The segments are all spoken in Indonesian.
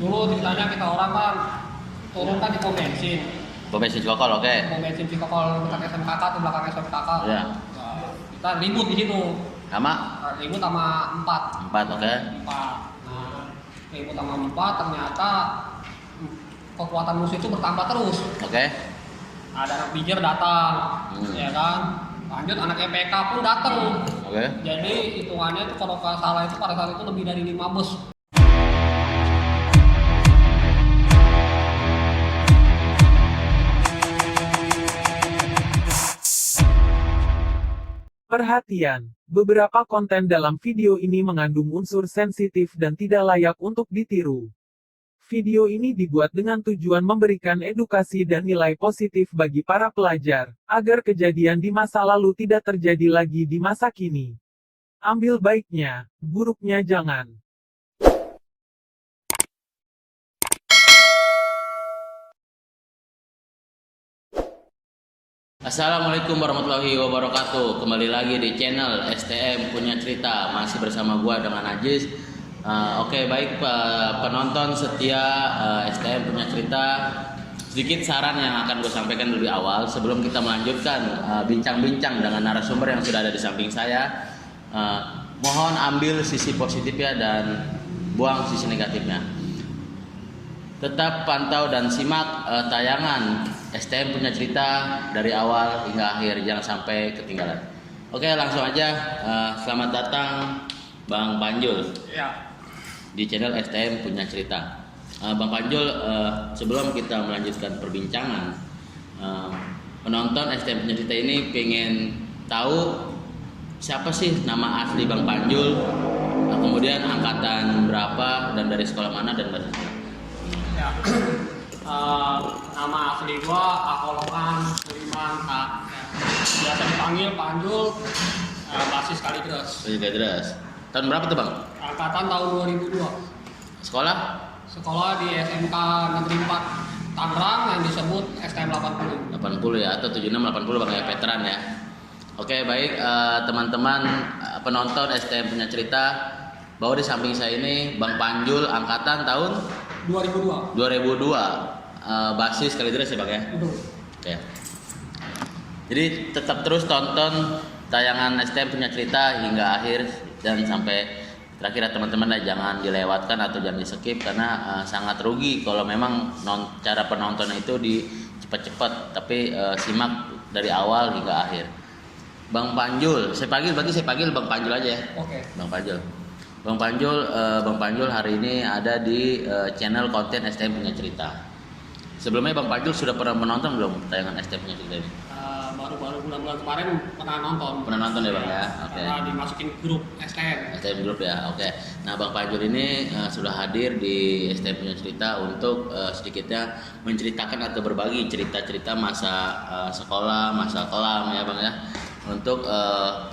Dulu ceritanya kita orang kan turun kan di pom bensin. Pom bensin Cikokol, oke. Pom bensin Cikokol dekat SMKK tuh, belakang SMKK. Iya. Nah, kita ribut di situ. Sama? Ribut sama empat. Empat, oke. Empat. Nah, ribut sama empat ternyata kekuatan musuh itu bertambah terus. Oke. Ada anak bijer datang, ya kan. Lanjut anak EPK pun datang. Oke. Jadi hitungannya itu kalau nggak salah itu pada saat itu lebih dari 5 bus. Perhatian, beberapa konten dalam video ini mengandung unsur sensitif dan tidak layak untuk ditiru. Video ini dibuat dengan tujuan memberikan edukasi dan nilai positif bagi para pelajar, agar kejadian di masa lalu tidak terjadi lagi di masa kini. Ambil baiknya, buruknya jangan. Assalamualaikum warahmatullahi wabarakatuh. Kembali lagi di channel STM Punya Cerita. Masih bersama gua dengan Ajis. Oke, baik penonton setia STM Punya Cerita. Sedikit saran yang akan gue sampaikan lebih awal sebelum kita melanjutkan bincang-bincang dengan narasumber yang sudah ada di samping saya. Mohon ambil sisi positifnya dan buang sisi negatifnya. Tetap pantau dan simak tayangan STM Punya Cerita dari awal hingga akhir, jangan sampai ketinggalan. Oke, langsung aja. Selamat datang Bang Panjul Ya. di channel STM Punya Cerita. Bang Panjul, sebelum kita melanjutkan perbincangan, penonton STM Punya Cerita ini pengen tahu siapa sih nama asli Bang Panjul, kemudian angkatan berapa dan dari sekolah mana dan bahasa mana. Ya. Nama asli gua Akolokan Suliman Kak. Ya. Biasa dipanggil Panjul, basis Kalideres. Kalideres. Tahun berapa tuh Bang? Angkatan tahun 2002. Sekolah? Sekolah di SMK Negeri 4 Tangerang yang disebut STM 80. 80 ya, atau 76 80 Bang ya, veteran ya. Oke, baik teman-teman penonton STM Punya Cerita, bahwa di samping saya ini Bang Panjul angkatan tahun 2002. 2002. Basis Kalideres ya Bang ya. Betul. Oke. Jadi tetap terus tonton tayangan STM Punya Cerita hingga akhir dan sampai terakhir ya teman-teman, jangan dilewatkan atau jangan di skip karena sangat rugi kalau memang cara penontonnya itu di cepat-cepat, tapi simak dari awal hingga akhir. Bang Panjul, saya panggil Bang Panjul aja ya. Oke. Bang Panjul. Bang Panjul hari ini ada di channel konten STM Punya Cerita. Sebelumnya Bang Panjul sudah pernah menonton belum tayangan STM Punya Cerita ini? Baru bulan-bulan kemarin pernah nonton. Pernah nonton ya Bang ya? Oke. Karena dimasukin grup STM. STM Group ya, oke. Nah Bang Panjul ini sudah hadir di STM Punya Cerita untuk sedikitnya menceritakan atau berbagi cerita-cerita masa sekolah, masa kelam ya Bang ya, untuk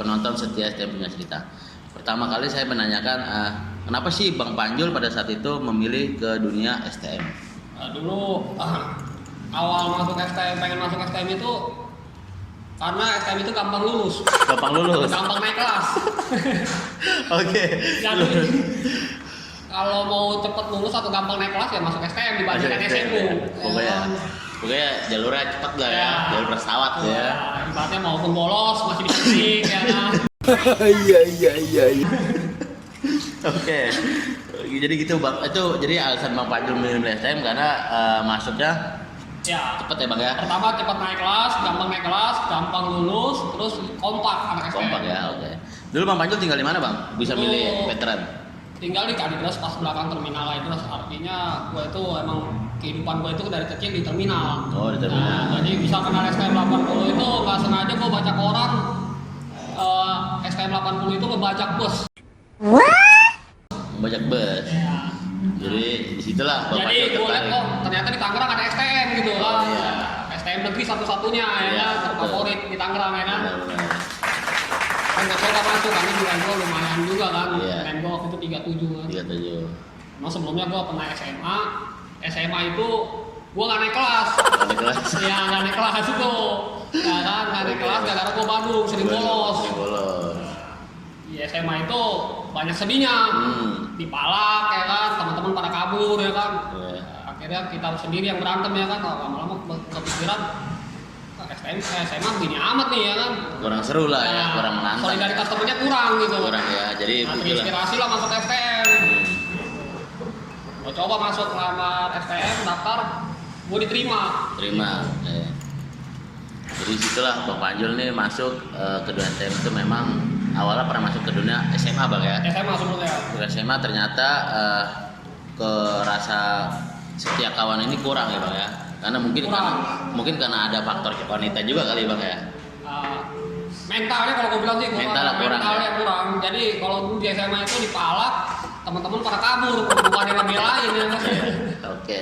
penonton setia STM Punya Cerita. Pertama kali saya menanyakan kenapa sih Bang Panjul pada saat itu memilih ke dunia STM? Dulu awal masuk STM, pengen masuk STM itu karena STM itu gampang lulus. Gampang lulus. Gampang naik kelas. Oke. Jadi kalau mau cepet lulus atau gampang naik kelas ya masuk STM dibandingkan SMU. Pokoknya jalurnya cepat lah ya, jalur pesawat ya. Ibaratnya maupun bolos masih bisa sih ya kan. Iya. Oke. Jadi gitu Bang. Itu jadi alasan Bang Panjul memilih STM karena masuknya Ya. cepet ya Bang ya. Pertama cepat naik kelas, gampang lulus, terus kompak anak STM. Kompak ya, oke. Dulu Bang Panjul tinggal di mana Bang? Bisa Dulu milih veteran? Tinggal di Kalideres pas belakang terminal Kalideres. Artinya gue itu emang kehidupan gue itu dari kecil di terminal. Oh, di terminal. Nah, jadi bisa kenal STM 80 itu nggak sengaja gue baca koran. STM 80 itu ngebajak bus. Banyak bus. Ya. Jadi disitulah Bang Jadi Panjul gue lihat tertarik. kok ternyata di Tangerang ada STM gitu kan. Oh, iya. STM negeri satu-satunya ya, Iya, kan, betul. terfavorit di Tangerang ya kan. Benar-benar. Kan gak coba masuk, karena juga gue lumayan juga kan. Iya. Main gue waktu itu 37 kan. 37. Nah sebelumnya gue pernah SMA itu gue gak naik kelas. Naik kelas. Iya gak naik kelas itu. Ya kan, gak naik kelas gara-gara gue Bandung, sering bolos. Sering bolos. Di SMA itu banyak sedihnya. Dipalak ya kan, teman-teman pada kabur ya kan. akhirnya kita sendiri yang berantem ya kan, lama-lama kepikiran SMA begini amat nih ya kan, Kurang seru lah ya, kurang menantang. solidaritas temennya kurang gitu. Kurang ya, jadi Nah, begitulah. terinspirasi lah masuk STM. Mau coba masuk ngelamar STM, daftar, gue diterima. Terima. Jadi situlah Bang Panjul nih masuk ke dunia STM itu memang awalnya pernah masuk ke dunia SMA Bang ya. SMA sebelumnya. Ke SMA ternyata ke rasa setia kawan ini kurang ya Bang ya. Karena mungkin karena ada faktor wanita juga kali Bang ya. Mentalnya kalau gue bilang sih, Mentalnya kurang, mentalnya kurang. Jadi kalau dulu di SMA itu dipalak, teman-teman pada kabur, bukan yang ngebelain ya kan. Oke.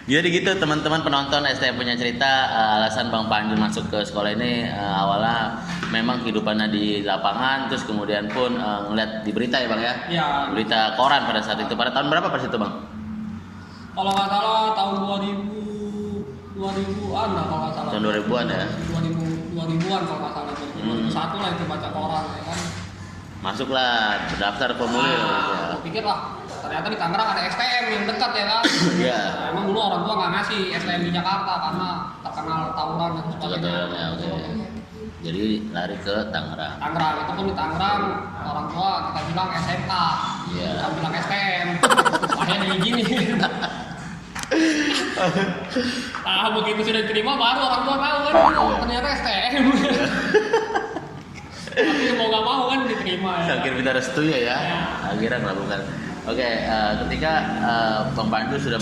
Jadi gitu teman-teman penonton STM punya cerita, alasan Bang Panjul masuk ke sekolah ini awalnya memang kehidupannya di lapangan, terus kemudian pun ngeliat di berita ya Bang ya. Iya. Berita koran pada saat itu. Pada tahun berapa pas itu Bang? Kalau nggak salah tahun 2000-an lah kalau nggak salah. Tahun 2000-an ya. 2000-an kalau nggak salah. 2001 lah itu baca koran ya kan. Masuklah, berdaftar formulir ya. Gue pikir lah, ternyata di Tangerang ada STM yang dekat ya kan. Iya. Nah, emang dulu orang tua nggak ngasih STM di Jakarta karena terkenal tawuran dan sebagainya. Ya, oke. Jadi lari ke Tangerang. Tangerang itu pun di Tangerang orang tua kita bilang SMK, Iya. kita bilang STM, akhirnya gini. Nah begitu sudah diterima baru orang tua tahu kan, ternyata STM. Tapi mau nggak mau kan diterima ya. Akhirnya kita restu ya. Akhirnya melakukan. Oke, ketika Bang Panjul sudah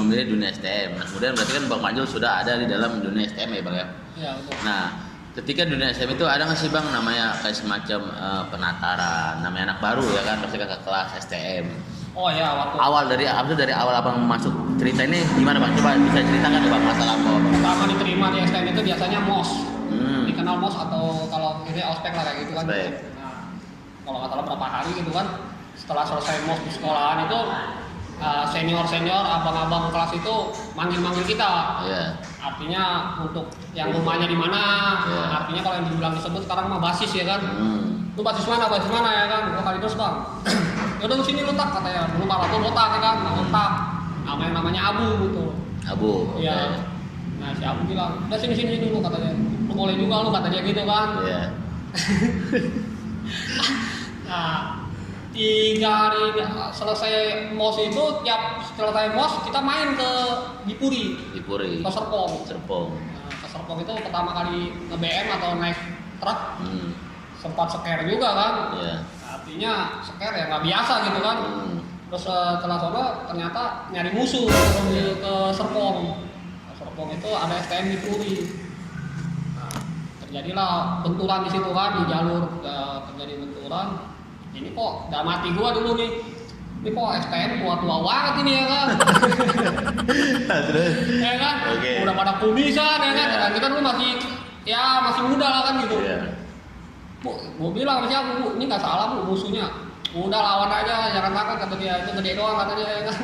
memilih dunia STM, nah, kemudian berarti kan Bang Panjul sudah ada di dalam dunia STM ya Bang ya. Iya betul. Nah, ketika dunia STM itu ada nggak sih Bang namanya kayak semacam penataran, namanya anak baru ya kan pasti ke kelas STM. Oh ya waktu Dari awal Abang masuk cerita ini gimana Bang? Coba bisa ceritakan Bang masalah apa Bang? pertama diterima di STM itu biasanya MOS, dikenal MOS atau kalau ini ospek lah kayak gitu kan. Ospek. Nah, kalau nggak salah berapa hari gitu kan, setelah selesai MOS di sekolahan itu senior abang-abang kelas itu manggil kita. Iya. Artinya untuk yang rumahnya di mana, Iya. artinya kalau yang dibilang disebut sekarang mah basis ya kan. Lu basis mana ya kan? Gua kali terus Bang. Yaudah sini letak katanya. Dulu Pak Rato letak ya kan, letak. Namanya Abu gitu. Abu. Iya. Oke. Nah si Abu bilang, udah sini dulu katanya. Lu boleh juga lu kata dia gitu kan. Iya. Nah 3 hari selesai MOS itu, tiap selesai MOS kita main ke Dipuri, Di Puri. ke Serpong. Serpong. Nah, ke Serpong itu pertama kali nge-BM atau naik truk, Hmm. sempat scare juga kan. Iya. Artinya scare ya nggak biasa gitu kan. Terus setelah coba ternyata nyari musuh ke Serpong. Ke Serpong itu ada STM di Puri. Nah, terjadilah benturan di situ kan, di jalur terjadi benturan. Ini kok dalam hati gua dulu nih, ini kok STM tua-tua banget ini ya kan. Terus. Ya kan, Oke. udah pada kumisan ya kan, Iya. dan kita dulu masih muda lah kan gitu. Iya. Bu bilang sama siapa, Bu, ini nggak salah Bu musuhnya. Udah lawan aja, jangan takut kata dia, itu gede doang katanya ya kan.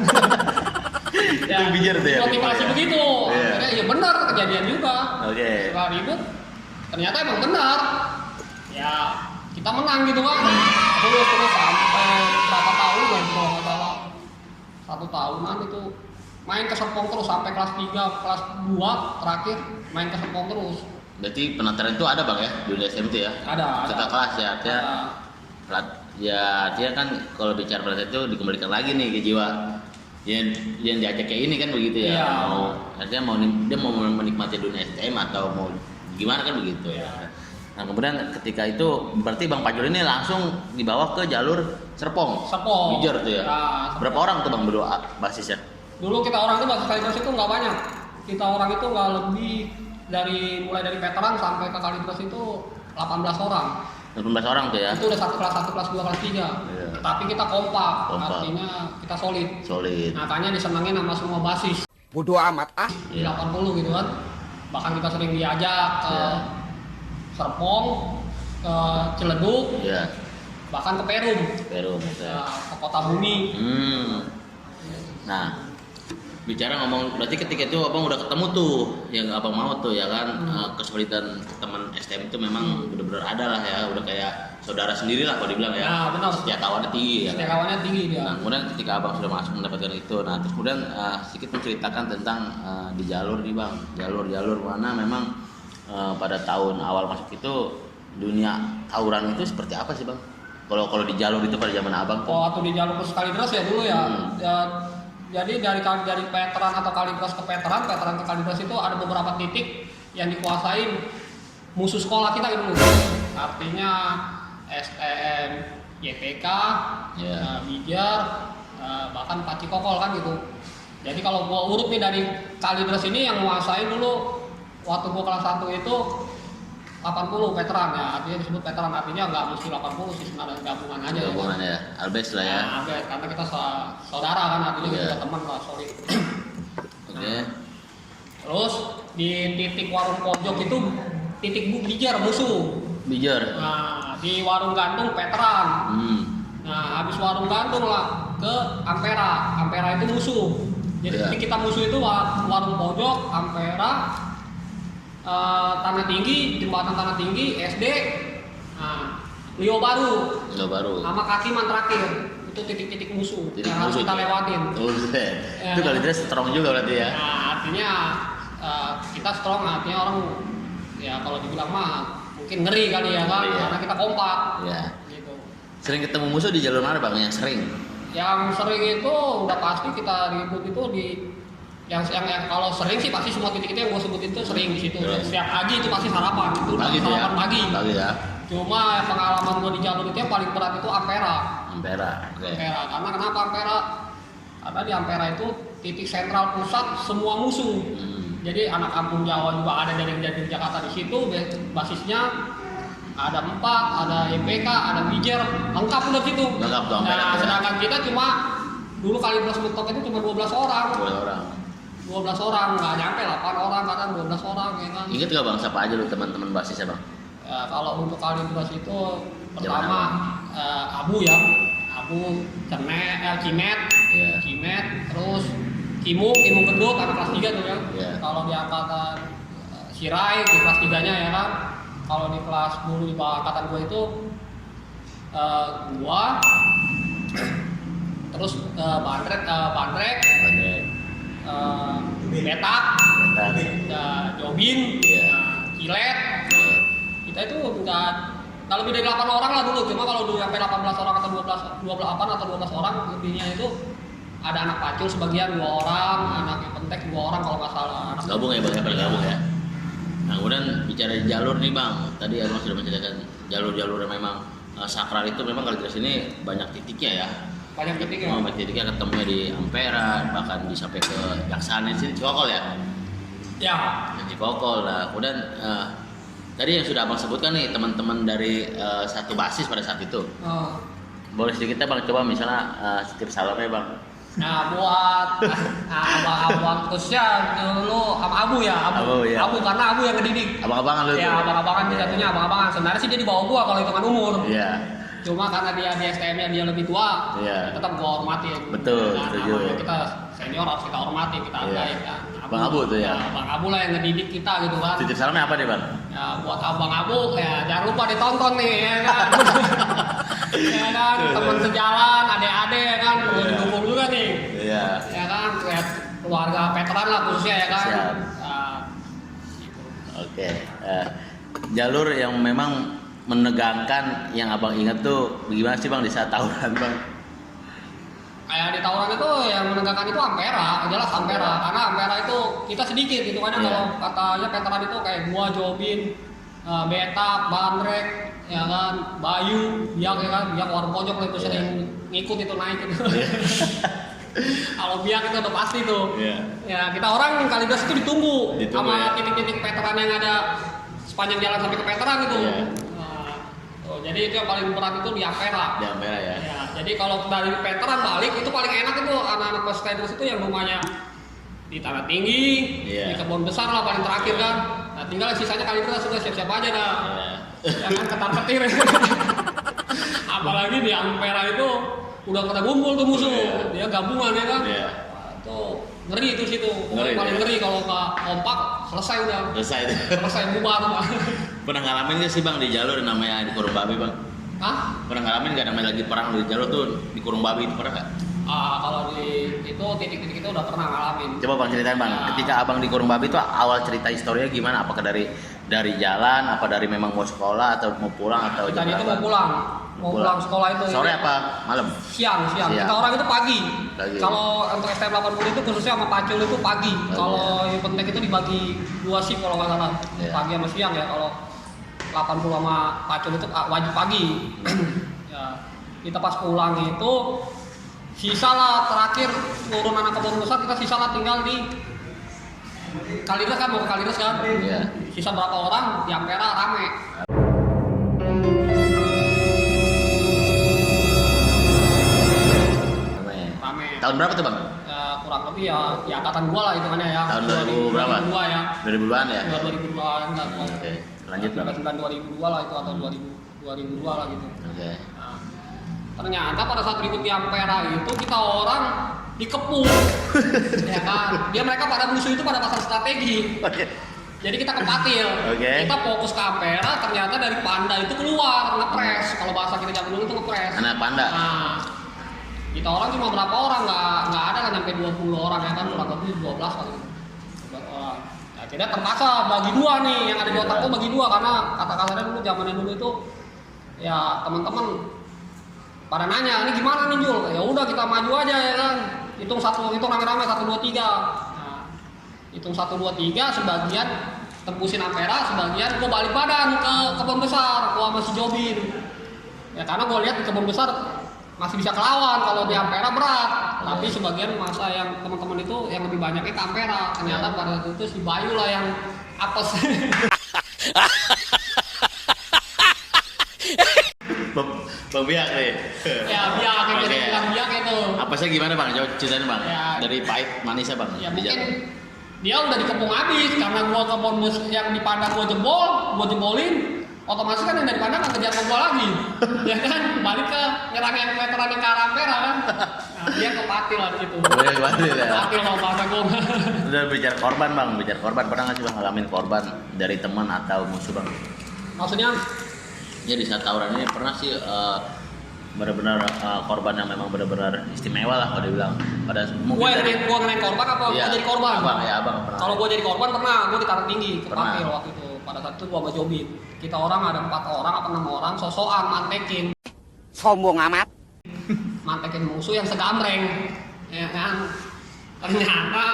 Itu bijak tuh ya. Motivasi begitu. Iya. Akhirnya ya benar kejadian juga. Oke. Setelah ribut, ternyata emang benar. Ya kita menang gitu kan. Terus sampai berapa tahun ya kalau nggak salah 1 tahunan itu main ke Serpong terus sampai kelas 3, kelas 2 terakhir main ke Serpong terus. Berarti penataran itu ada Bang ya di dunia STM itu ya? Ada. Setelah kelas ya, artinya Ada. ya artinya kan kalau bicara pada itu dikembalikan lagi nih ke jiwa yang diajak kayak ini kan begitu ya. Iya. Artinya dia mau menikmati dunia STM atau mau gimana kan begitu ya. Nah kemudian ketika itu berarti Bang Panjul ini langsung dibawa ke jalur Serpong. Bijur tuh ya. Nah, Berapa orang tuh Bang berdua basisnya? dulu kita orang itu basis kalibers itu nggak banyak. Kita orang itu nggak lebih mulai dari veteran sampai ke kalibers itu 18 orang. 18 orang tuh ya. Itu udah kelas 1, kelas 2, kelas 3. Iya. Tapi kita kompak, Kompak. artinya kita solid. Solid. Makanya disenangin sama semua basis. Bodoh amat ah. Iya. 80 gitu kan. Bahkan kita sering diajak ke Iya. Serpong, ke Ciledug, Iya. bahkan ke Perum, Perum. Oke. ke Kota Bumi. Nah, bicara ngomong berarti ketika itu abang udah ketemu tuh yang abang mau tuh ya kan. Kesulitan teman STM itu memang benar-benar ada lah ya, udah kayak saudara sendiri lah kalau dibilang ya. Nah, benar. Setiap kawannya tinggi ya kan? Setiap kawannya tinggi dia. Nah, kemudian ketika abang sudah masuk mendapatkan itu, nah terus kemudian sedikit menceritakan tentang di jalur nih bang, jalur mana memang pada tahun awal masuk itu dunia tawuran itu seperti apa sih bang? Kalau di jalur itu pada zaman abang tuh? Oh, waktu di jalur khusus Kalidres ya dulu ya. Ya, jadi dari veteran atau Kalidres ke veteran ke Kalidres itu ada beberapa titik yang dikuasain musuh sekolah kita gitu. Artinya STM, YPK, Bijar, bahkan Paci Kokol kan gitu. Jadi kalau gua urut nih dari Kalidres ini yang menguasai dulu waktu gua kelas 1 itu 80 veteran ya, artinya disebut veteran, artinya nggak mesti 80 sih sebenarnya, gabungan aja Gabungan ya. ya, albes lah ya. Nah, albes, karena kita saudara kan, artinya kita juga teman lah, sorry. Oke. Terus di titik warung pojok itu titik bijar musuh. Bijar. Nah, di warung gantung veteran. Nah, habis warung gantung lah ke Ampera. Ampera itu musuh. Jadi titik kita musuh itu warung pojok, Ampera, Tanah Tinggi, jembatan Tanah Tinggi, SD, nah, Lio Baru, sama Kakiman terakhir. Itu titik-titik musuh yang harus kita lewatin. Itu Kalidres strong juga berarti ya. Nah, artinya kita strong, artinya orang ya kalau dibilang mah mungkin ngeri kali ya kan, karena kita kompak. Iya. Gitu. Sering ketemu musuh di jalur mana bang? Yang sering? Yang sering itu udah pasti kita ribut itu di yang kalau sering sih pasti semua titik itu yang gue sebutin itu sering di situ. Setiap pagi itu pasti sarapan, itu sarapan pagi. Pagi ya. Cuma pengalaman gue di jalur itu yang paling berat itu Ampera. Oke. Ampera, karena kenapa Ampera? Karena di Ampera itu titik sentral pusat semua musuh. Jadi anak kampung Jawa juga ada dari Jakarta di situ, basisnya ada 4, ada YPK, ada Bijar, lengkap udah situ. Lengkap dong. Nah, sedangkan kita cuma dulu Kalidres mentok itu cuma 12 orang. 12 orang, nggak nyampe 8 orang, kadang 12 orang ya kan. Ingat gak bang, siapa aja lu teman-teman basisnya bang? Ya, kalau untuk Kalidres itu pertama Abu ya, Abu, Cimet, Cimet, terus Kimung Gendut, anak kelas 3 tuh ya. Kalau di angkatan Sirai di kelas 3-nya ya kan. Kalau di kelas dulu di bawah angkatan gue itu gua, terus Bandrek, Betak, Jobin, Kilet. Kita itu nggak lebih dari 8 orang lah dulu. Cuma kalau dulu sampai 18 orang atau 28 atau 12 orang lebihnya itu ada anak pacul sebagian 2 orang, anak pentek 2 orang kalau nggak salah. Gabung ya bang, bergabung ya. Nah kemudian bicara di jalur nih bang, tadi abang sudah menceritakan jalur-jalur yang memang sakral itu memang Kalidres ini banyak titiknya ya. Banyak titiknya. Banyak titiknya ketemunya di Ampera, bahkan di sampai ke Jaksaan sini Cikokol ya. Ya. Cikokol lah. Kemudian tadi yang sudah abang sebutkan nih teman-teman dari satu basis pada saat itu. Boleh sedikit bang coba misalnya titip salamnya bang. Nah buat abang-abang khususnya dulu sama Abu ya, Abu karena Abu yang ngedidik. Abang-abangan lu. Ya abang-abangan di satunya abang-abangan. Sebenarnya sih dia di bawah gua kalau hitungan umur. Iya. Cuma karena dia di STM-nya dia lebih tua, tetap gua hormatin. Betul, setuju. Kita senior harus kita hormati, kita hargai ya. Abang Abu tuh ya. Abang Abu lah yang ngedidik kita gitu kan. Titip salamnya apa nih bang? Ya buat Abang Abu ya jangan lupa ditonton nih ya kan. Ya kan, teman sejalan, adik-adik ya kan, didukung juga nih. Iya. Ya kan, keluarga veteran lah khususnya ya kan. Siap. Gitu. Oke. Jalur yang memang menegangkan yang abang ingat tuh bagaimana sih bang di saat tawuran bang? Kayak di tawuran itu yang menegangkan itu Ampera, jelas Ampera. Karena Ampera itu kita sedikit gitu kan. Kalau katanya veteran itu kayak gua, Jobin, Betak, Bandrek, ya kan, Bayu, Biak ya kan, Biak warung pojok lah itu sering ngikut itu naik gitu. Kalau Biak itu udah pasti tuh. Ya kita orang Kalidres itu ditunggu sama titik-titik veteran yang ada sepanjang jalan sampai ke veteran itu. Jadi itu yang paling berat itu di Ampera. Di Ampera ya. Jadi kalau dari veteran balik itu paling enak itu anak-anak Kalidres itu yang rumahnya di Tanah Tinggi, di Kebun Besar lah paling terakhir kan. Nah tinggal sisanya Kalidres sudah siap-siap aja dah. Jangan ketar-ketir. Apalagi di Ampera itu udah pada kumpul tuh musuh. Dia gabungan ya kan. itu ngeri itu situ. Ngeri, Paling ya? ngeri kalau nggak kompak selesai udah. Selesai itu. Selesai bubar. Pernah ngalamin gak sih bang di jalur namanya di Kurung Babi bang? Hah? Pernah ngalamin gak namanya lagi perang di jalur tuh di Kurung Babi itu pernah gak? Kalau di itu titik-titik itu udah pernah ngalamin. Coba bang ceritain bang, Ya. ketika abang di Kurung Babi itu awal cerita historinya gimana? Apakah dari jalan, apa dari memang mau sekolah atau mau pulang atau Kita itu berapa? mau pulang sekolah itu. Sore apa malam? Siang. Siang. Kita orang itu pagi. Pagi. Kalau untuk STM 80 itu khususnya sama Pacul itu pagi. Pagi. Kalau yang penting itu dibagi 2 shift kalau nggak salah. Iya. Pagi sama siang ya. Kalau 80 sama Pacul itu wajib pagi. Ya, kita pas pulang itu sisa lah terakhir turun anak kebun besar, kita sisa lah tinggal di Kalideres kan, mau ke Kalideres kan. Iya. Sisa berapa orang di Ampera rame. Rame. Tahun berapa tuh bang? Kurang lebih ya di angkatan gua lah hitungannya ya. Tahun 2000 berapa? 2002 ya. 2000-an ya? 2002 enggak. Oke, lanjut bang. 2002 lah itu atau 2002 lah gitu. Oke. Nah, ternyata pada saat ribut di Ampera itu kita orang dikepung. Ya kan? Mereka pada musuh itu pada pasang strategi. Oke. Jadi kita kepatil. Oke. Kita fokus ke Ampera, ternyata dari Panda itu keluar ngepres. Kalau bahasa kita zaman dulu itu ngepres. Anak panda. Nah, kita orang cuma berapa orang, nggak ada lah sampai 20 orang ya kan, kurang lebih 12 kali. 12 orang. Nah, kita terpaksa bagi dua nih, yang ada di otakku bagi dua karena kata-katanya dulu zamannya dulu itu ya teman-teman pada nanya ini gimana nih Jul? Ya udah kita maju aja ya kan. Hitung rame-rame 1 2 3. Nah, hitung 1 2 3 sebagian tembusin Ampera, sebagian gua balik badan ke kebun besar, gua masih Jobin. Ya karena gua lihat di kebun besar masih bisa kelawan, kalau di Ampera berat. Tapi sebagian masa yang teman-teman itu yang lebih banyaknya ke Ampera. Ternyata pada waktu itu si Bayu lah yang apes. Bang Biak nih. Ya biak, yang Oke. jadi bilang biak itu. Apa sih gimana bang? Coba ceritain bang. Ya. Dari pahit manisnya bang. Ya di mungkin jalan. dia udah dikepung habis karena gua ke bonus yang di Padang gua jebolin. Otomatis kan yang dari Padang nggak kejar ke gua lagi. Ya kan, balik ke nyerang yang veteran yang ke Ampera kan. Nah, dia kepatil lah gitu. Boleh banget ya. Kepatil kalau bahasa gua. Udah bicara korban bang, bicara korban pernah nggak sih bang ngalamin korban dari teman atau musuh bang? Maksudnya Ya di saat tawuran ini pernah sih benar-benar korban yang memang benar-benar istimewa lah kalau dibilang. Pada mungkin gua ngenain korban apa Iya, gua jadi korban? abang ya abang pernah. Kalau gua jadi korban pernah, gua ditaruh tinggi ke Pernah. Papil waktu itu. Pada saat itu gua sama Jobin. Kita orang ada 4 orang apa 6 orang sosokan mantekin. Sombong amat. Mantekin musuh yang segamreng. Ya kan? Ternyata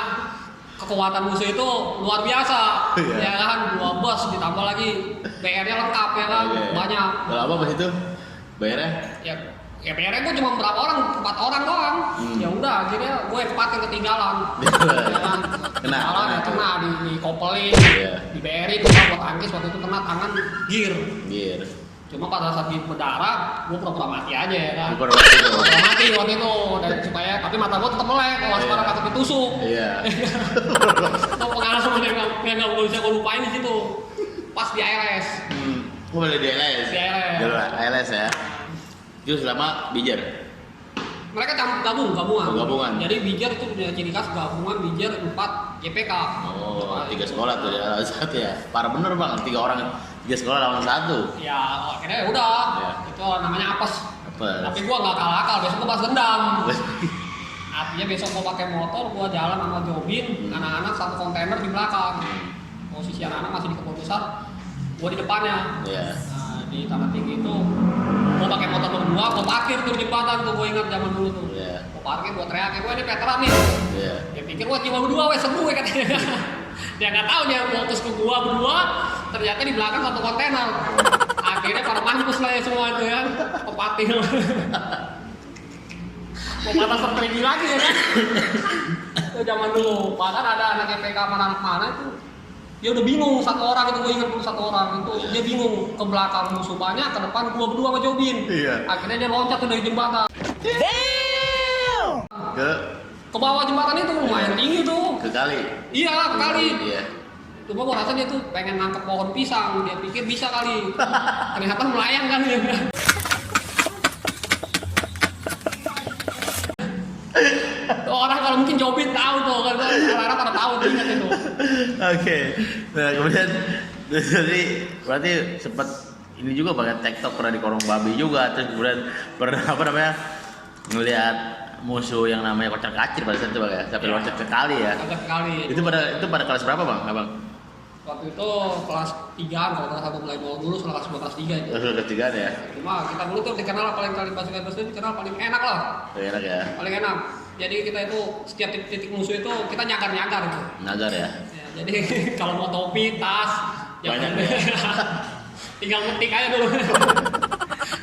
kekuatan musuh itu luar biasa. Iya. Ya kan? 2 bus ditambah lagi BR-nya lengkap ya kan? Oke. Banyak. Kalau apa pas itu? Bayarnya? Ya PR-nya gue cuma berapa orang, 4 orang doang. Ya udah, akhirnya gue kepatil ketinggalan. Ya kan? Kena. Kena di kopelin, Iya. di BRI gue buat tangkis waktu itu kena tangan gear. Gear. Cuma pada saat di berdarah, gue pura-pura mati aja ya kan. Pura-pura mati tuh. Pura-pura mati waktu itu, dan supaya tapi mata gue tetap melek, kalau Iya. sekarang takut ditusuk. Iya. Itu pengalaman yang nggak bisa gue lupain di situ. Pas di ALS. Gue beli di LS. Di LS. Jalur LS ya. Itu selama bijar. Mereka gabungan. Oh, gabungan. Jadi Bijar itu punya ciri khas gabungan Bijar 4 JPK. Oh, 3 sekolah tuh ya satu ya. Parah bener bang, 3 sekolah lawan 1. Ya akhirnya udah. Ya. Itu namanya apes. Apes. Tapi gua nggak kalah akal. Besok gua balas dendam. Artinya besok gua pakai motor, gua jalan sama Jobin, anak-anak 1 kontainer di belakang. Posisi anak-anak masih di kebun besar, gua di depannya. Iya. Nah, di tanah tinggi itu gua pakai motor berdua, gua parkir tuh di jembatan tuh, gua ingat zaman dulu tuh. Iya. Gua parkir, gua teriak, gua ini veteran nih. Iya. Dia pikir wah cuma berdua, wes seru ya katanya. Dia nggak tahu dia fokus ke gua berdua, ternyata di belakang 1 kontainer. Akhirnya pada mampus lah ya semua itu ya, kepatil. Mau patah strategi lagi ya kan? Itu zaman dulu, bahkan ada anak EPK mana itu dia udah bingung 1 orang itu, gue ingat dulu 1 orang itu dia bingung ke belakang musuh banyak, ke depan gua berdua sama Jobin. Iya. Akhirnya dia loncat tuh dari jembatan ke bawah jembatan itu, lumayan tinggi tuh. Ke kali. Iya kali. Iya. Cuma gua rasa dia tuh pengen nangkep pohon pisang, dia pikir bisa kali. Ternyata melayang kan dia. Orang kalau mungkin Jobit tahu tuh kan, orang-orang pada tahu tuh ingat itu. Oke. Nah, kemudian jadi berarti sempat ini juga pakai TikTok, pernah di Korong Babi juga, terus kemudian pernah apa namanya ngelihat musuh yang namanya kocar kacir pada saat itu Bang ya, sampai loncat sekali ya. Loncat sekali. Itu pada kelas berapa Bang? Abang? Waktu itu kelas 3-an kalau nggak salah mulai dulu kelas 2 kelas 3 itu. Kelas ketiga ya. Cuma kita dulu tuh dikenal paling kali bahasa itu dikenal paling enak lah. Enak ya. Paling enak. Jadi kita itu setiap titik musuh itu kita nyakar gitu. Nagar ya. Ya, jadi kalau mau topi, tas, Banyak jangan- ya. tinggal ngetik aja dulu.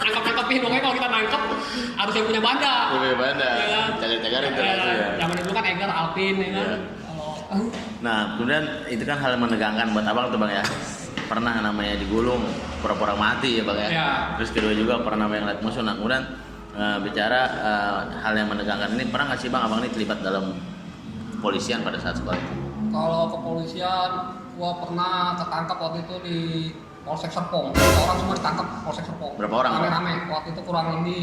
Nangkep-nangkepin, pokoknya kalau kita nangkep harus yang punya banda. Lebih banda. Ya kan? Cagar-cagarin tuh Ya, langsung ya. Zaman dulu kan Eger, Alpin ya kan. Iya. Kalau Nah, kemudian itu kan hal yang menegangkan buat abang tuh Bang ya. Pernah namanya digulung, pura-pura mati ya Bang ya. Iya. Terus kedua juga pernah namanya ngeliat musuh. Nah, kemudian bicara hal yang menegangkan ini, pernah nggak sih Bang abang ini terlibat dalam kepolisian pada saat sekolah itu? kalau kepolisian, gua pernah ketangkap waktu itu di Polsek Serpong. Orang semua ditangkap Polsek Serpong. Berapa orang, Bang? Rame-rame. Waktu itu kurang lebih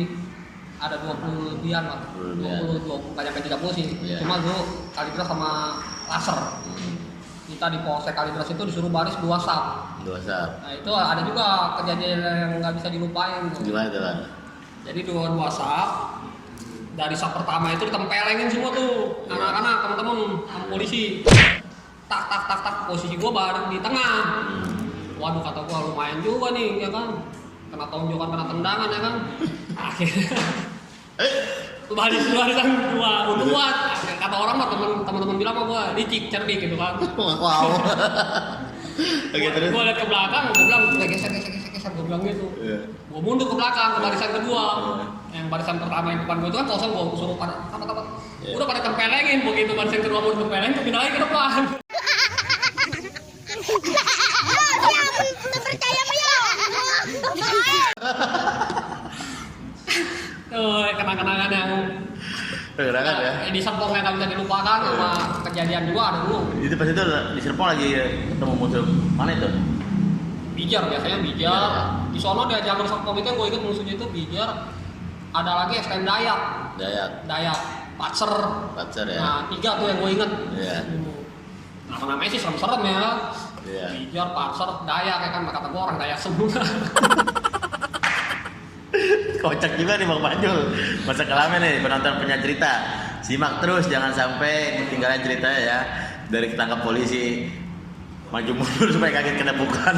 ada 20 lebihan lah. 20 nggak nyampe 30 sih. Iya. Cuma dulu kalibras sama laser. Kita di Polsek Kalibras itu disuruh baris 2 sap. Dua saat. Nah itu ada juga kejadian yang nggak bisa dilupain tuh. Gimana tuh Bang? Jadi dua sap. Dari sap pertama itu ditempelengin semua tuh anak-anak teman-teman sama polisi. Tak tak tak tak, posisi gua bareng di tengah. Waduh kata gua lumayan juga nih ya kan. Kena tonjokan, kena tendangan ya kan. Akhirnya barisan gua udah kuat. Kata orang mah teman-teman bilang sama gua licik, cerdik gitu kan. Wow. Oke terus. Gua liat ke belakang, gua bilang geser, gua bilang gitu. Iya. Gua mundur ke belakang ke barisan kedua. Iya. Yang barisan pertama yang depan gua itu kan kosong, gua suruh pada apa. Iya. Udah pada tempelengin, begitu barisan kedua mau tempelengin, tuh pindah lagi ke depan. Tuh, kenang-kenangan yang Pergerakan ya. di Serpong yang nggak bisa dilupakan sama kejadian juga ada dulu. Itu pas itu di Serpong lagi ketemu musuh mana itu? Bijar biasanya Bijar. Iya. Di sono di jalur Serpong itu yang gue ingat musuhnya itu Bijar. Ada lagi STM Dayak. Dayak, Patser. Pacar ya. Nah, 3 tuh yang gue inget. Iya. Nama-namanya sih serem-serem ya. Iya. Bijar, Patser, Dayak ya kan, kata gue orang Dayak semua. Kocak juga nih Bang Panjul. Masa kelamnya nih penonton punya cerita. Simak terus jangan sampai ketinggalan ceritanya ya. Dari ketangkap polisi maju mundur supaya kaget kena bukan.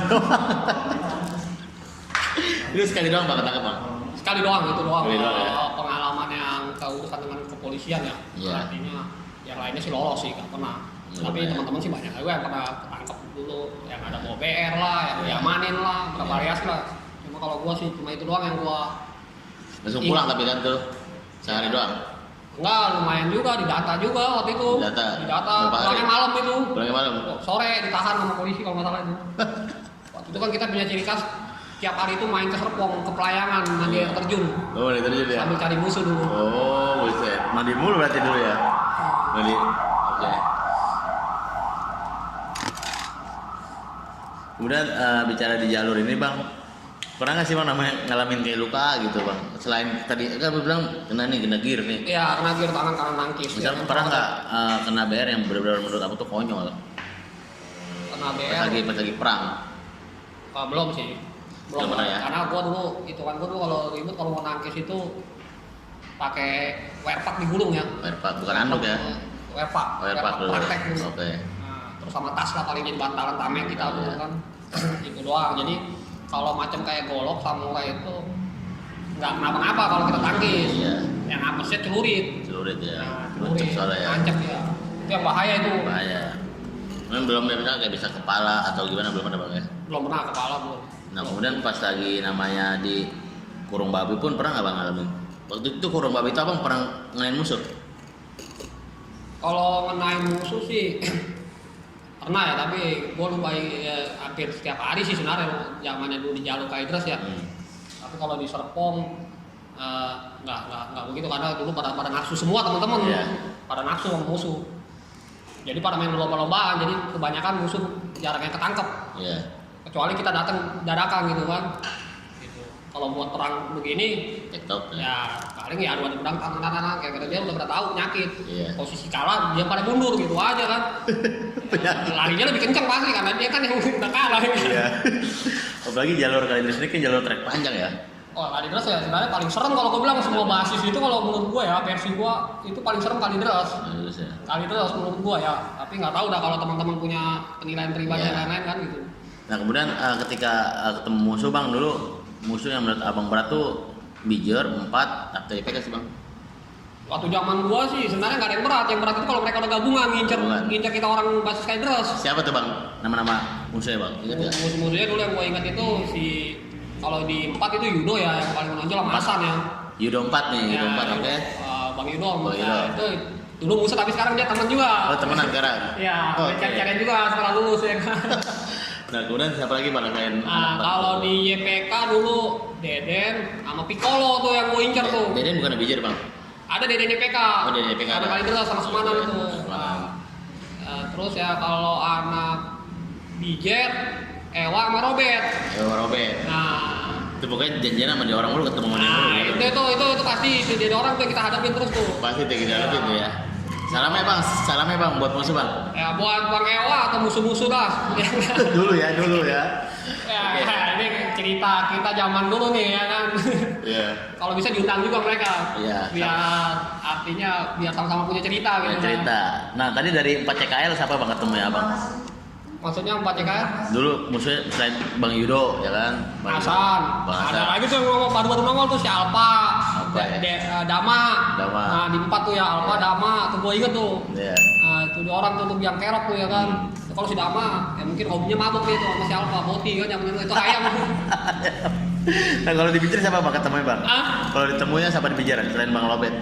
Itu sekali doang Bang ketangkap Bang. Sekali doang itu doang. Sekali doang, ya. Pengalaman yang keurusan dengan kepolisian ya. Iya. Artinya yang lainnya sih lolos sih, nggak pernah. Nggak Tapi pernah, ya. teman-teman sih banyak juga yang pernah ketangkep dulu, yang ada bawa BR lah, yang diamanin lah, bervariasi lah. Cuma kalau gua sih cuma itu doang yang gua Langsung pulang tapi kan tuh sehari doang. enggak, lumayan juga didata juga waktu itu. Didata? Didata. Berapa hari? Pulangnya malam itu. Pulangnya malam. Sore ditahan sama polisi kalau nggak salah itu. Waktu itu kan kita punya ciri khas tiap hari itu main ke Serpong, ke Pelayangan, mandi air terjun, Oh, ini terjun ya. sambil cari musuh dulu. Oh, buset. Mandi mulu berarti dulu ya. Mandi. Oke. Kemudian bicara di jalur ini Bang, pernah nggak sih Bang namanya ngalamin kayak luka gitu Bang? Selain tadi kan lu bilang kena gear nih. Iya, kena gear tangan kanan nangkis. Misal ya. pernah nggak kena BR yang benar-benar menurut aku tuh konyol? Kena Pas BR? lagi perang. Belum sih. Belum pernah ya? Karena gua dulu, gua dulu kalau ribut kalau mau nangkis itu pakai wearpack digulung ya. Wearpack bukan anduk ya? Wearpack. Wearpack dulu. Praktek dulu. Oke. Nah, terus sama tas lah paling jadi bantalan tameng kita dulu Iya. kan. Itu doang. Jadi kalau macam kayak golok samurai itu nggak kenapa-napa kalau kita tangkis. Iya. Yang apesnya celurit. Celurit ya. Nah, Luncep soalnya ya. Nancep ya. Itu yang bahaya itu. Bahaya. Memang belum pernah kayak bisa kepala atau gimana belum ada Bang ya? Belum pernah kepala belum. Nah kemudian pas lagi namanya di Kurung Babi pun pernah nggak Bang ngalamin? Waktu itu Kurung Babi itu Abang pernah ngelain musuh? Kalau ngenain musuh sih pernah ya, tapi gue lupa hampir setiap hari sih sebenarnya zamannya dulu di jalur Kaidras ya. Tapi kalau di Serpong nggak begitu karena dulu pada nafsu semua teman-teman, Iya. pada nafsu sama musuh. Jadi pada main lomba-lombaan, jadi kebanyakan musuh jaraknya ketangkep. Iya. Kecuali kita datang dadakan gitu kan. Gitu. Kalau buat perang begini TikTok ya. ya paling ya adu pedang tangan kayak dia udah tahu penyakit. Iya. Posisi kalah dia pada mundur gitu aja kan. Larinya lebih kencang pasti karena dia kan yang udah kalah. Iya. Apalagi jalur Kalidres ini kan jalur trek panjang ya. Oh, Kalidres ya sebenarnya paling serem kalau gue bilang semua basis itu kalau menurut gue ya versi gue itu paling serem Kalidres. Kalidres ya. Kalidres menurut gue ya, tapi nggak tahu dah kalau teman-teman punya penilaian pribadi Iya. yang lain-lain kan gitu. Nah kemudian ketika ketemu musuh bang dulu, musuh yang menurut abang berat tuh Bijer 4 atau IPK sih bang? Waktu zaman gua sih sebenarnya nggak ada yang berat itu kalau mereka udah gabungan ngincer kita orang basis Kalidres. Siapa tuh bang? Nama-nama musuhnya bang? Ingat nggak? Musuh-musuhnya dulu yang gua ingat itu si kalau di 4 itu Yudo ya yang paling menonjol sama Hasan ya. Yudo 4 nih, Yudo 4 oke. Bang Yudo. Bang Yudo. Nah, itu dulu musuh tapi sekarang dia teman juga. Oh temenan sekarang? Iya, Oke. cari-carian juga setelah lulus ya kan. Nah kemudian siapa lagi bang selain Nah, kalau di YPK dulu Deden sama Piccolo tuh yang gua incer tuh. Deden bukan Bijer bang? Ada Deden YPK. Oh, Deden YPK Ada ada. Kalidres sama Semanan itu. Semanan. Terus ya kalau anak Bijer, Ewa sama Robert. Robert. Nah, Itu pokoknya janjian sama dia orang mulu ketemu sama dia mulu. nah gitu. itu pasti dia orang tuh kita hadapin terus tuh. Pasti tuh kita lihat itu ya. Salamnya bang buat musuh bang. Ya buat Bang Ewa atau musuh-musuh dah. dulu ya. Ya, Oke. ini cerita kita zaman dulu nih ya kan. Iya. Kalau bisa diundang juga mereka. Iya. Biar sama-sama punya cerita gitu. Punya cerita. Nah tadi dari 4 CKL siapa bang ketemu ya bang? Maksudnya 4 CKR? Dulu musuhnya selain Bang Yudo ya kan? Bang Hasan. Bang Ada Hasan. lagi tuh yang baru-baru nongol tuh si Alpa. Alpa, ya. Dama. Dama. Nah, di 4 tuh ya Alpa, Dama, tuh gue inget tuh. Iya. Nah, itu dua orang tuh biang kerok tuh ya kan. Kalau si Dama, ya mungkin hobinya mabuk nih tuh sama si Alpa, Boti kan zaman itu ayam. Nah kalau di Bijer siapa bang ketemunya bang? Ah, Kalau ditemunya siapa di Bijer selain Bang Robert?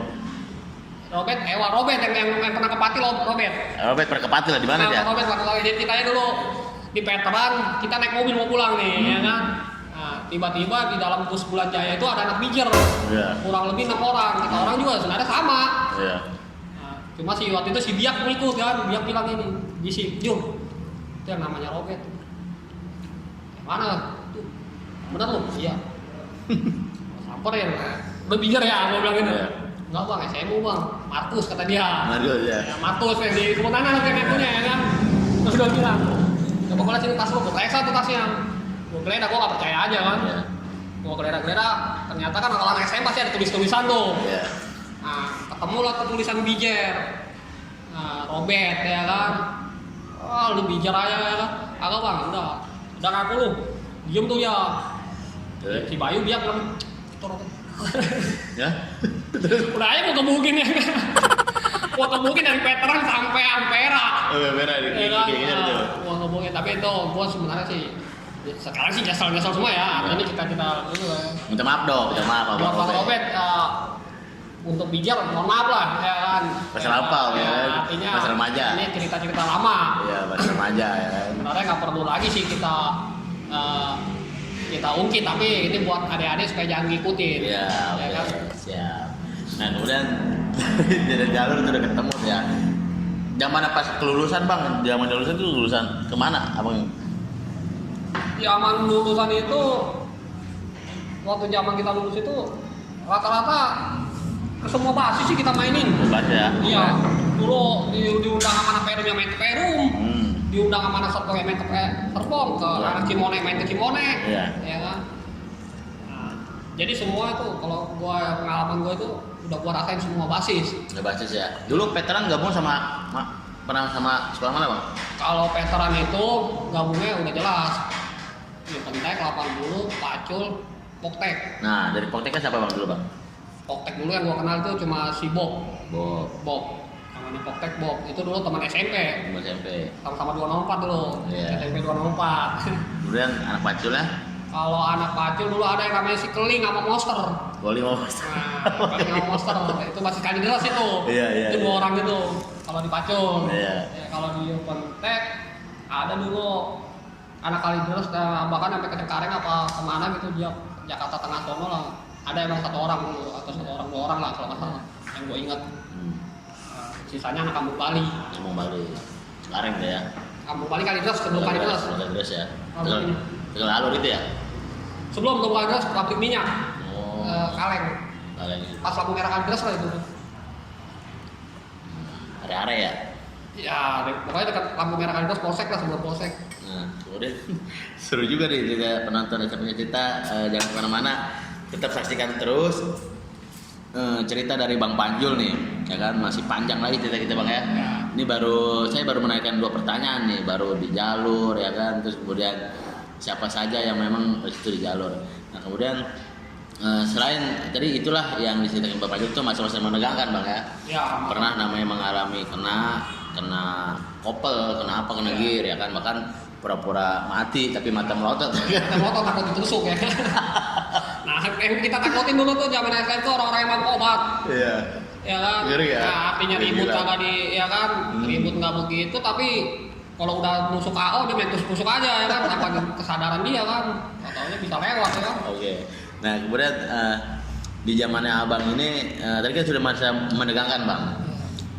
Robert yang pernah ke Pati Robert. Robert Perkepati lah di mana dia? Robert jadi ceritanya dulu di veteran kita naik mobil mau pulang nih ya kan. Nah, tiba-tiba di dalam bus Bulan Jaya itu ada anak Bijer. Iya. Kurang lebih 6 orang. Kita orang juga sebenarnya sama. Iya. Nah, cuma si waktu itu si Biak ngikut kan, Biak bilang ini, Bisi, Jum, itu yang namanya Robert. Yang mana? Tuh, bener lu? Iya. Samperin, udah Bijer ya, gua bilang gitu. Iya. Enggak bang, SMU bang, Markus kata dia. Markus ya. Ya, Markus yang di kebun tanah yang punya ya kan. Terus dia bilang, coba gue lihat sini tas lu, gue periksa tuh tasnya. Gue geledah, gue gak percaya aja kan. Iya. Gue geledah, ternyata kan kalau anak SMA pasti ada tulis-tulisan tuh. Iya. Nah, ketemu lah tuh tulisan Bijer. Nah, Robert ya kan. Wah, lu Bijer aja ya kan. Agak bang, udah ngaku lu. Diem tuh ya. Terus? Si Bayu dia bilang, "Tuh, Robert." Ya. Udah aja mau kebukin ya kan. Mau kebukin dari veteran sampai Ampera. Oh ya merah di Ya kan. kayak gitu. Mau kebukin, tapi itu gua sebenarnya sih sekarang sih nyesel semua ya. Ini kita dulu ya. Minta maaf dong, minta maaf Buat Bang Robert, untuk Bijer, mohon maaf lah ya kan. Masa lampau ya kan? Artinya Masa remaja. ini cerita-cerita lama. Iya, bahasa remaja ya kan. Sebenarnya nggak perlu lagi sih kita ungkit, tapi ini buat adik-adik supaya jangan ngikutin. Iya, ya kan. oke, siap. Nah kemudian dari jalur itu udah ketemu ya. Zaman pas kelulusan bang, zaman kelulusan itu lulusan kemana abang? Zaman lulusan itu, waktu zaman kita lulus itu rata-rata ke semua basis sih kita mainin. Bebas ya. Iya. Dulu diundang sama anak Perum yang main ke Perum. Diundang sama anak Serpong yang main ke Serpong, ke Iya. anak Cimone main ke Cimone. Iya. Ya kan. Nah, jadi semua itu kalau pengalaman gua itu udah gua rasain semua basis. Udah basis ya. Dulu veteran gabung sama pernah sama sekolah mana bang? Kalau veteran itu gabungnya udah jelas. Ya, Pentek, 80, Pacul, Poktek. Nah dari Poktek siapa bang dulu bang? Poktek dulu yang gua kenal itu cuma si Bob. Bob. Namanya Poktek Bob. Itu dulu teman SMP. Teman SMP. Sama-sama 204 dulu. Iya. SMP 204. Kemudian anak paculnya? Kalau anak Pacul dulu ada yang namanya si Keling sama Monster. Goli mau. Nah, Keling sama Monster itu masih kali jelas itu. Iya, iya, Itu iya. dua orang itu. Kalau di Pacul. Iya. Ya, kalau di Pentek ada dulu anak kali jelas bahkan sampai ke Cengkareng apa kemana gitu dia Jakarta Tengah sono lah. Ada emang satu orang dulu atau dua orang lah kalau nggak salah yang gue ingat. Sisanya anak Kampung Bali. Kampung Bali. Sekarang deh ya. Kampung Bali kali jelas sebelum kali jelas. Kali jelas ya. Kampung Tegal alur itu ya. Sebelum kali jelas pabrik minyak. Oh. Kaleng. hal yang gitu. Pas lampu merah Kalideres lah itu. Area-area ya. Ya, pokoknya dekat lampu merah Kalideres polsek lah, sebelum polsek. Nah, kemudian seru juga nih juga penonton SMP Cerita, jangan kemana-mana, tetap saksikan terus cerita dari Bang Panjul nih, ya kan, masih panjang lagi cerita kita Bang ya. Ini saya baru menaikkan 2 pertanyaan nih, baru di jalur ya kan, terus kemudian siapa saja yang memang itu di jalur. Nah kemudian selain tadi itulah yang diceritakan Bapak Panjul itu masa-masa menegangkan Bang ya. Ya, Pernah namanya mengalami kena kopel, kena apa, kena gear ya kan, bahkan pura-pura mati tapi mata melotot. kita motor takut ditusuk ya. Nah, yang kita takutin dulu tuh zaman SMA itu orang-orang yang mabuk obat. Iya. Ya kan? Ngeri ya? Nah, artinya ribut Gila. kagak ya kan? Ribut nggak begitu, tapi kalau udah nusuk KO dia main tusuk aja ya kan? Tanpa kesadaran dia kan? Ataunya bisa lewat ya kan? Oke. Nah kemudian di zamannya abang ini tadi kan sudah masa menegangkan Bang.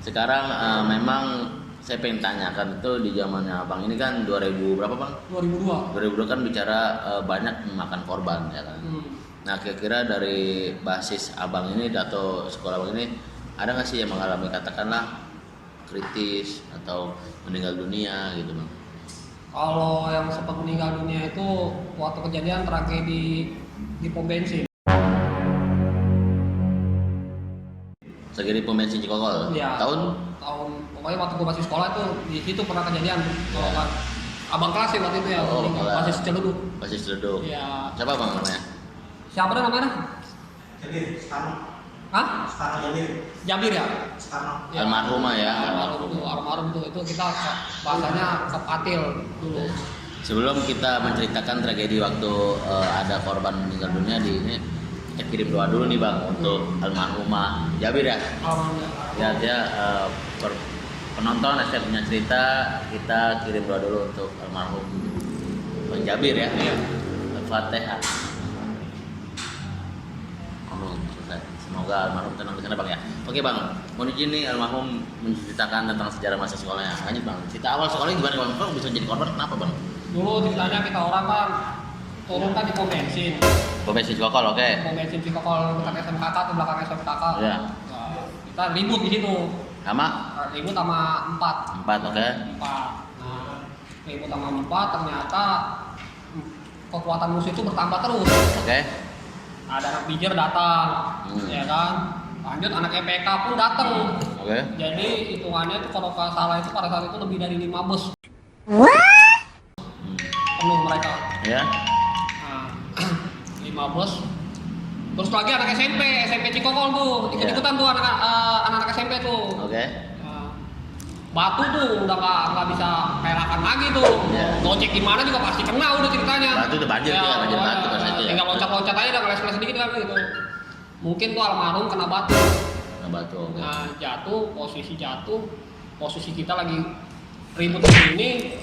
Sekarang memang saya pengen tanyakan itu di zamannya abang ini kan 2000 berapa Bang? 2002. 2002 kan bicara banyak memakan korban ya kan. Nah kira-kira dari basis abang ini atau sekolah abang ini ada nggak sih yang mengalami katakanlah kritis atau meninggal dunia gitu Bang? Kalau yang sempat meninggal dunia itu waktu kejadian tragedi di pom bensin. Tragedi pom bensin Cikokol. Ya, Tahun pokoknya waktu gue masih sekolah itu di situ pernah kejadian. Kalau kan abang kelas ya waktu itu ya, masih celuduk. Masih Celeduk. Ya. Siapa Bang namanya? Siapa dah namanya? Jadi sekarang Hah? jadi Jabir ya? sekarang Ya. Almarhumah ya. Almarhum itu kita bahasanya kepatil dulu. Sebelum kita menceritakan tragedi waktu ada korban meninggal dunia di ini, kita kirim doa dulu nih Bang untuk almarhumah Jabir ya. Alhamdulillah. Ya dia penonton STM Punya Cerita, kita kirim doa dulu untuk almarhum Bang Jabir ya. Iya. Al-Fatihah. Amin. Selesai. Semoga almarhum tenang di sana Bang ya. Oke Bang, mohon izin nih almarhum menceritakan tentang sejarah masa sekolahnya. Lanjut Bang. Cerita awal sekolahnya gimana Bang? Kok bisa jadi korban? Kenapa Bang? Dulu ceritanya kita orang kan turun kan di pom bensin. Profesi Cikokol, oke. Pom bensin Cikokol dekat SMKK atau belakang SMKK. Iya. Nah, kita ribut di situ. Sama? Ribut sama 4. 4, oke. 4. Nah, ribut sama 4 ternyata kekuatan musuh itu bertambah terus. Oke. Ada anak bijer datang, ya kan. Lanjut anak EPK pun datang. Oke. Jadi hitungannya itu kalau nggak salah itu pada saat itu lebih dari 5 bus penuh mereka. Ya. Nah, 5 bus. Terus lagi anak SMP Cikokol tuh, ikut-ikutan tuh anak-anak SMP tuh. Oke. Nah, batu tuh udah nggak bisa perakan lagi tuh. Iya. Gocek gimana juga pasti kena udah ceritanya. Batu udah banjir ya, banjir batu pas itu ya. Tinggal loncat-loncat aja udah ngeles-ngeles sedikit kan gitu. Mungkin tuh almarhum kena batu. Nah, batu. Oke. Nah, posisi kita lagi ribut begini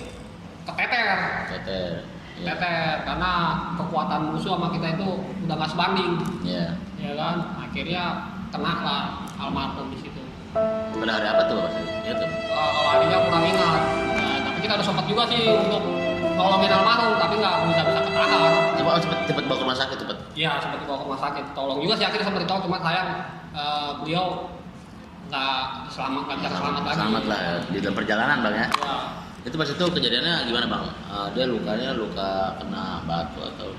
keteter. Keter. Iya. Keteter karena kekuatan musuh sama kita itu udah nggak sebanding. Iya. Ya kan? Akhirnya kena lah almarhum di situ. Pada hari apa tuh Bapak? Iya tuh. Kalau harinya kurang ingat. Nah, tapi kita udah sempat juga sih untuk nolongin almarhum, tapi nggak bisa ketahan. Coba cepet bawa ke rumah sakit cepet. Iya, sempat dibawa ke rumah sakit. Tolong juga sih akhirnya sempat ditolong, cuma sayang beliau nggak bisa selamat lagi. Selamat lah ya. Di dalam perjalanan Bang ya. Ya. Itu pas itu kejadiannya gimana Bang? Dia lukanya luka kena batu atau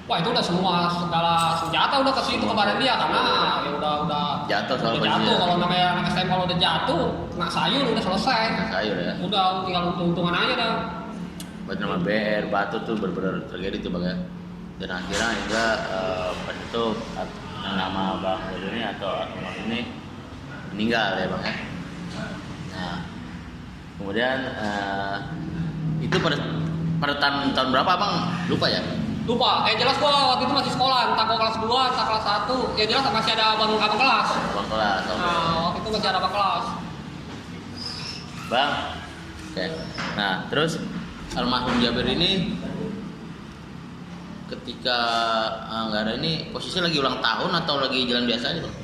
Wah itu udah semua segala senjata udah ke situ ke badan dia karena ya udah jatuh soal udah jatuh. posisinya. Kalau namanya anak STM kalau udah jatuh kena sayur udah selesai. sayur ya. Udah tinggal untung-untungan aja dah. Buat nama BR batu tuh benar-benar terjadi tuh Bang ya. Dan akhirnya hingga pas itu yang nama Bang ini atau Bang ini meninggal ya Bang ya. Nah, kemudian itu pada tahun berapa Bang? Lupa ya? Lupa, jelas gua waktu itu masih sekolah, entah gua kelas 2, entah kelas 1. Ya jelas masih ada abang kelas. Bang kelas. Oke. Nah, waktu itu masih ada abang kelas. Bang. Oke. Nah, terus almarhum Jabir ini ketika nggak ada ini posisi lagi ulang tahun atau lagi jalan biasa aja Bang?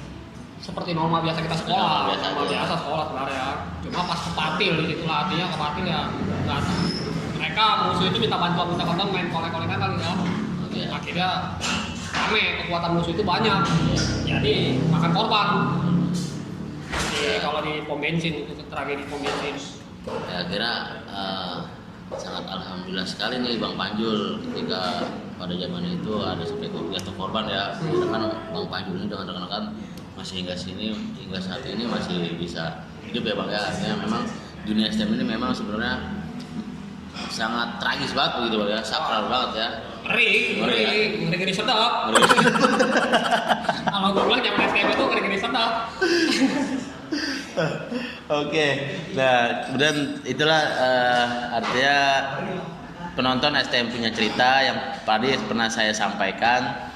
Seperti normal biasa kita sekolah, Normal biasa normal aja. biasa sekolah sebenarnya. Cuma pas kepatil di situ lah, artinya kepatil ya nggak ada. Mereka musuh itu minta bantuan main kolek-kolekan kali ya. Oke. Akhirnya rame, kekuatan musuh itu banyak, jadi makan korban. Jadi kalau di pom bensin itu tragedi pom bensin. Ya kira sangat alhamdulillah sekali nih Bang Panjul ketika pada zaman itu ada sampai jatuh korban ya. Karena Bang Panjul ini dengan rekan-rekan masih hingga saat ini masih bisa hidup ya Bang ya. Artinya memang dunia STM ini memang sebenarnya sangat tragis banget begitu Bang ya, sakral banget ya. Ngeri sedap. Kalau gue bilang zaman STM itu ngeri sedap. Oke, nah kemudian itulah artinya penonton STM punya cerita yang tadi pernah saya sampaikan.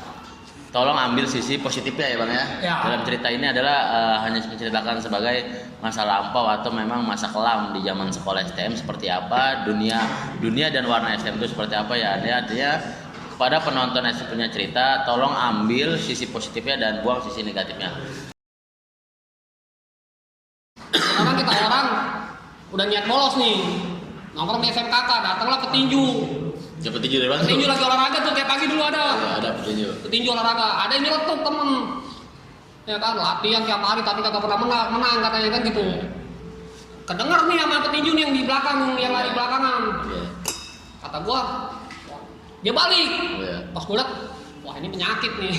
Tolong ambil sisi positifnya ya Bang ya. Ya. Dalam cerita ini adalah hanya menceritakan sebagai masa lampau atau memang masa kelam di zaman sekolah STM seperti apa, dunia dan warna STM itu seperti apa ya. Artinya kepada penonton STM punya cerita, tolong ambil sisi positifnya dan buang sisi negatifnya. Sekarang kita orang udah niat bolos nih, nongkrong di SMKK, datanglah petinju. Ya petinju deh Bang. Petinju lagi olahraga tuh kayak pagi dulu ada. Ya, ada petinju. Petinju olahraga, ada yang nyeletuk temen. Ya kan, latihan tiap hari tapi kagak pernah menang katanya kan gitu. Kedenger nih sama petinju nih yang di belakang, yang lari belakangan. Iya. Kata gua, dia balik. Iya. Pas gua liat, wah ini penyakit nih.